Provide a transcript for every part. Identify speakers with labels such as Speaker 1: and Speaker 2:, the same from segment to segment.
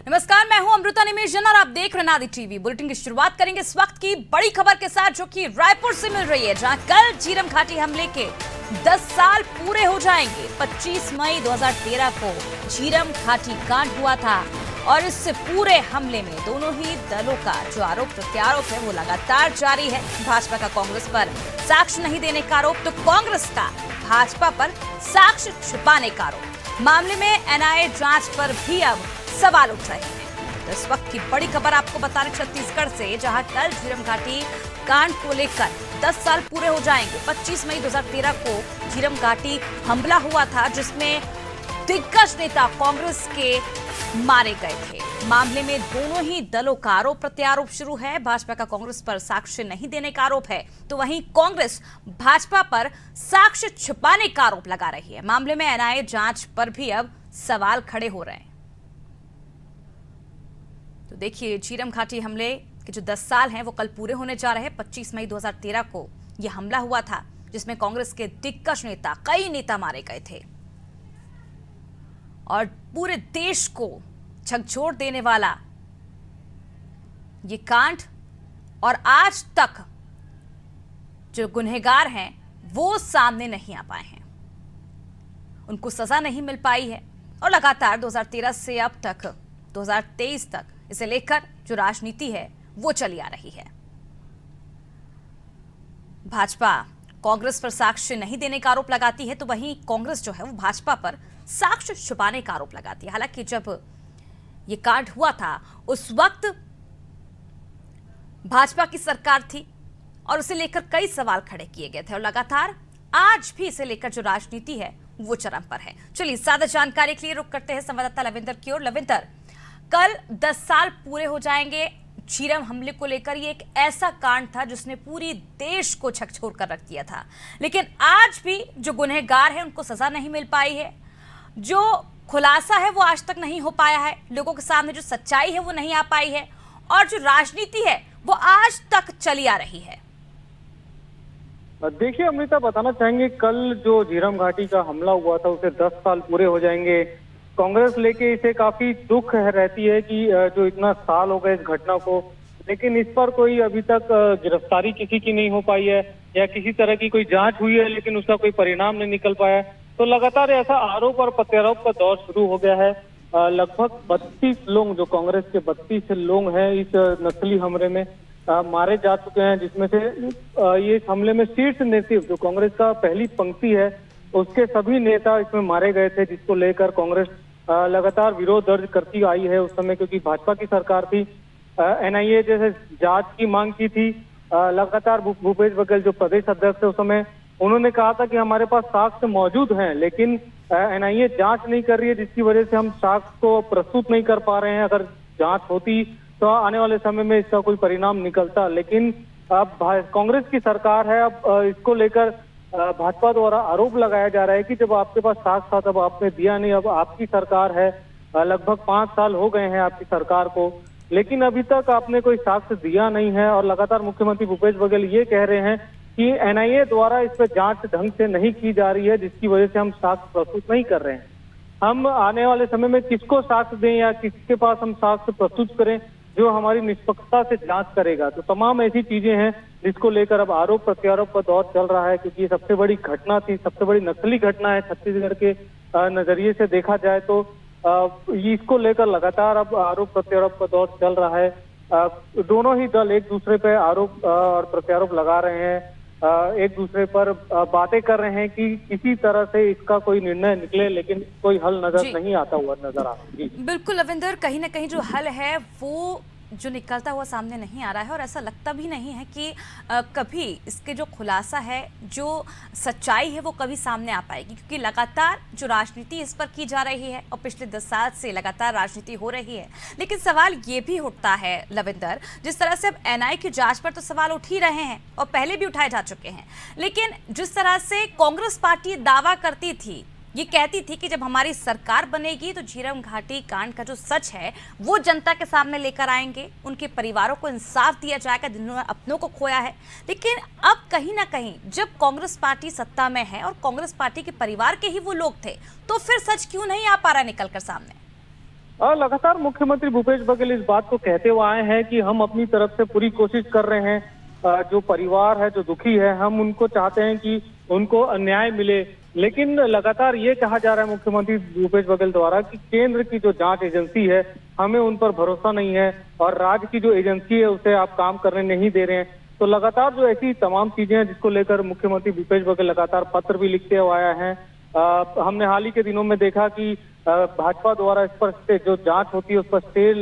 Speaker 1: नमस्कार, मैं हूं अमृता निमेश जैन और आप देख रहे हैं नादी टीवी। बुलेटिन की शुरुआत करेंगे इस वक्त की बड़ी खबर के साथ, जो कि रायपुर से मिल रही है, जहां कल झीरम घाटी हमले के 10 साल पूरे हो जाएंगे। 25 मई 2013 को झीरम घाटी कांड हुआ था और इस पूरे हमले में दोनों ही दलों का जो आरोप प्रत्यारोप है वो लगातार जारी है। भाजपा का कांग्रेस पर साक्ष्य नहीं देने का आरोप, तो कांग्रेस का भाजपा पर साक्ष्य छुपाने का आरोप। मामले में एनआईए जांच पर भी अब सवाल उठ रहे हैं। तो इस वक्त की बड़ी खबर आपको बता रहे छत्तीसगढ़ से, जहां कल झीरम घाटी कांड को लेकर 10 साल पूरे हो जाएंगे। 25 मई 2013 को झीरम घाटी हमला हुआ था, जिसमें दिग्गज नेता कांग्रेस के मारे गए थे। मामले में दोनों ही दलों का आरोप प्रत्यारोप शुरू है। भाजपा का कांग्रेस पर साक्ष्य नहीं देने का आरोप है, तो वहीं कांग्रेस भाजपा पर साक्ष्य छुपाने का आरोप लगा रही है। मामले में एनआईए जांच पर भी अब सवाल खड़े हो रहे हैं। तो देखिए, झीरम घाटी हमले के जो 10 साल हैं वो कल पूरे होने जा रहे हैं। 25 मई 2013 को यह हमला हुआ था, जिसमें कांग्रेस के दिग्गज नेता, कई नेता मारे गए थे और पूरे देश को झकझोर देने वाला ये कांड। और आज तक जो गुनहगार हैं वो सामने नहीं आ पाए हैं, उनको सजा नहीं मिल पाई है। और लगातार 2013 से अब तक 2023 तक इसे लेकर जो राजनीति है वो चली आ रही है। भाजपा कांग्रेस पर साक्ष्य नहीं देने का आरोप लगाती है, तो वहीं कांग्रेस जो है वो भाजपा पर साक्ष्य छुपाने का आरोप लगाती है। हालांकि जब ये कांड हुआ था उस वक्त भाजपा की सरकार थी और उसे लेकर कई सवाल खड़े किए गए थे, और लगातार आज भी इसे लेकर जो राजनीति है वो चरम पर है। चलिए ज्यादा जानकारी के लिए रुक करते हैं संवाददाता लविंदर की ओर। लविंदर, कल 10 साल पूरे हो जाएंगे झीरम हमले को लेकर। ये एक ऐसा कांड था जिसने पूरी देश को झकझोर कर रख दिया था, लेकिन आज भी जो गुनहगार हैं उनको सजा नहीं मिल पाई है। जो खुलासा है वो आज तक नहीं हो पाया है, लोगों के सामने जो सच्चाई है वो नहीं आ पाई है, और जो राजनीति है वो आज तक चली आ रही है।
Speaker 2: देखिए अमृता, बताना चाहेंगे कल जो झीरम घाटी का हमला हुआ था उसे 10 साल पूरे हो जाएंगे। कांग्रेस लेके इसे काफी दुख रहती है कि जो इतना साल हो गए इस घटना को, लेकिन इस पर कोई अभी तक गिरफ्तारी किसी की नहीं हो पाई है, या किसी तरह की कोई जांच हुई है लेकिन उसका कोई परिणाम नहीं निकल पाया है। तो लगातार ऐसा आरोप और प्रत्यारोप का दौर शुरू हो गया है। लगभग 32 लोग, जो कांग्रेस के 32 लोग हैं, इस नक्सली हमले में मारे जा चुके हैं, जिसमें से ये इस हमले में शीर्ष नेतृत्व, जो कांग्रेस का पहली पंक्ति है, उसके सभी नेता इसमें मारे गए थे, जिसको लेकर कांग्रेस लगातार विरोध दर्ज करती आई है उस समय, क्योंकि भाजपा की सरकार थी। एनआईए जैसे जांच की मांग की थी। लगातार भूपेश बघेल जो प्रदेश अध्यक्ष थे उस समय, उन्होंने कहा था कि हमारे पास साक्ष्य मौजूद हैं, लेकिन एनआईए जांच नहीं कर रही है, जिसकी वजह से हम साक्ष्य को प्रस्तुत नहीं कर पा रहे हैं। अगर जांच होती तो आने वाले समय में इसका कोई परिणाम निकलता, लेकिन अब कांग्रेस की सरकार है। अब इसको लेकर भाजपा द्वारा आरोप लगाया जा रहा है कि जब आपके पास साक्ष्य था तब आपने दिया नहीं। अब आपकी सरकार है, लगभग 5 साल हो गए हैं आपकी सरकार को, लेकिन अभी तक आपने कोई साक्ष्य दिया नहीं है। और लगातार मुख्यमंत्री भूपेश बघेल ये कह रहे हैं कि एनआईए द्वारा इस पर जांच ढंग से नहीं की जा रही है, जिसकी वजह से हम साक्ष्य प्रस्तुत नहीं कर रहे हैं। हम आने वाले समय में किसको साक्ष्य दें या किसके पास हम साक्ष्य प्रस्तुत करें जो हमारी निष्पक्षता से जांच करेगा। तो तमाम ऐसी चीजें हैं जिसको लेकर अब आरोप प्रत्यारोप का दौर चल रहा है, क्योंकि ये सबसे बड़ी घटना थी, सबसे बड़ी नक्सली घटना है छत्तीसगढ़ के नजरिए से देखा जाए तो। इसको लेकर लगातार अब आरोप प्रत्यारोप का दौर चल रहा है। दोनों ही दल एक दूसरे पे आरोप और प्रत्यारोप लगा रहे हैं, एक दूसरे पर बातें कर रहे हैं कि किसी तरह से इसका कोई निर्णय निकले, लेकिन कोई हल नजर नहीं आता हुआ नजर आ रहा है।
Speaker 1: बिल्कुल लविंदर, कहीं ना कहीं जो हल है वो जो निकलता हुआ सामने नहीं आ रहा है, और ऐसा लगता भी नहीं है कि कभी इसके जो खुलासा है, जो सच्चाई है वो कभी सामने आ पाएगी, क्योंकि लगातार जो राजनीति इस पर की जा रही है और पिछले 10 साल से लगातार राजनीति हो रही है। लेकिन सवाल ये भी उठता है लविंदर, जिस तरह से अब एनआईए की जांच पर तो सवाल उठ ही रहे हैं और पहले भी उठाए जा चुके हैं, लेकिन जिस तरह से कांग्रेस पार्टी दावा करती थी, ये कहती थी कि जब हमारी सरकार बनेगी तो झीरम घाटी कांड का जो सच है वो जनता के सामने लेकर आएंगे, उनके परिवारों को इंसाफ दिया जाएगा जिन्होंने अपनों को खोया है। लेकिन अब कहीं ना कहीं जब कांग्रेस पार्टी सत्ता में है और कांग्रेस पार्टी के परिवार के ही वो लोग थे, तो फिर सच क्यों नहीं आ पा रहा निकल कर सामने?
Speaker 2: लगातार मुख्यमंत्री भूपेश बघेल इस बात को कहते हुए आए हैं कि हम अपनी तरफ से पूरी कोशिश कर रहे हैं। जो परिवार है, जो दुखी है, हम उनको चाहते हैं कि उनको न्याय मिले। लेकिन लगातार ये कहा जा रहा है मुख्यमंत्री भूपेश बघेल द्वारा कि केंद्र की जो जांच एजेंसी है, हमें उन पर भरोसा नहीं है और राज्य की जो एजेंसी है उसे आप काम करने नहीं दे रहे हैं। तो लगातार जो ऐसी तमाम चीजें हैं जिसको लेकर मुख्यमंत्री भूपेश बघेल लगातार पत्र भी लिखते हुए आया है। हमने हाल ही के दिनों में देखा कि भाजपा द्वारा इस पर जो जांच होती है उस पर स्टे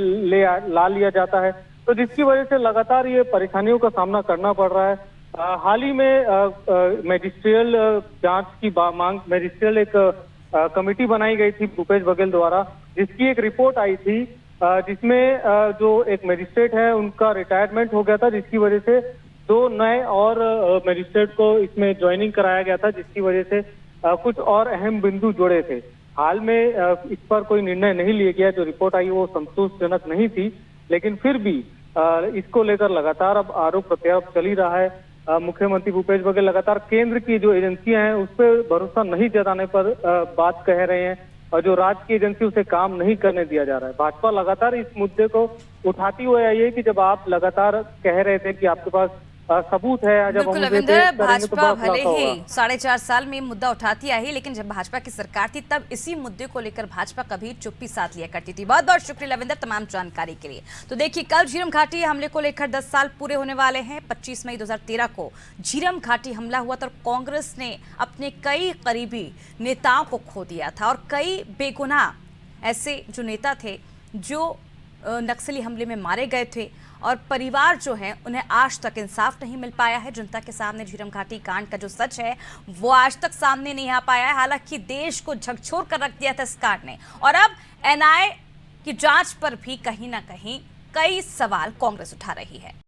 Speaker 2: ला लिया जाता है, तो जिसकी वजह से लगातार ये परेशानियों का सामना करना पड़ रहा है। हाल ही में मैजिस्ट्रियल जांच की मांग, मैजिस्ट्रियल एक कमेटी बनाई गई थी भूपेश बघेल द्वारा, जिसकी एक रिपोर्ट आई थी जिसमें जो एक मैजिस्ट्रेट है उनका रिटायरमेंट हो गया था, जिसकी वजह से 2 नए और मैजिस्ट्रेट को इसमें ज्वाइनिंग कराया गया था, जिसकी वजह से कुछ और अहम बिंदु जुड़े थे। हाल में इस पर कोई निर्णय नहीं लिया गया। जो रिपोर्ट आई वो संतोषजनक नहीं थी, लेकिन फिर भी इसको लेकर लगातार अब आरोप प्रत्यारोप चल ही रहा है। मुख्यमंत्री भूपेश बघेल लगातार केंद्र की जो एजेंसियां हैं उस पर भरोसा नहीं जताने पर बात कह रहे हैं और जो राज्य की एजेंसी उसे काम नहीं करने दिया जा रहा है। भाजपा लगातार इस मुद्दे को उठाती हुई आई है कि जब आप लगातार कह रहे थे कि आपके पास सबूत है, जब
Speaker 1: बिल्कुल रविंद्र, भाजपा भले ही 4.5 साल में मुद्दा उठाती आई, लेकिन जब भाजपा की सरकार थी तब इसी मुद्दे को लेकर भाजपा कभी चुप्पी साध लिया करती थी। बहुत बहुत शुक्रिया रविंद्र तमाम जानकारी के लिए। तो देखिए, कल झीरम घाटी हमले को लेकर 10 साल पूरे होने वाले हैं। 25 मई 2013 को झीरम घाटी हमला हुआ था और कांग्रेस ने अपने कई करीबी नेताओं को खो दिया था और कई बेगुनाह ऐसे जो नेता थे जो नक्सली हमले में मारे गए थे और परिवार जो है उन्हें आज तक इंसाफ नहीं मिल पाया है। जनता के सामने झीरम घाटी कांड का जो सच है वो आज तक सामने नहीं आ पाया है। हालांकि देश को झकझोर कर रख दिया था इस कांड ने और अब एनआईए की जांच पर भी कहीं ना कहीं कई सवाल कांग्रेस उठा रही है।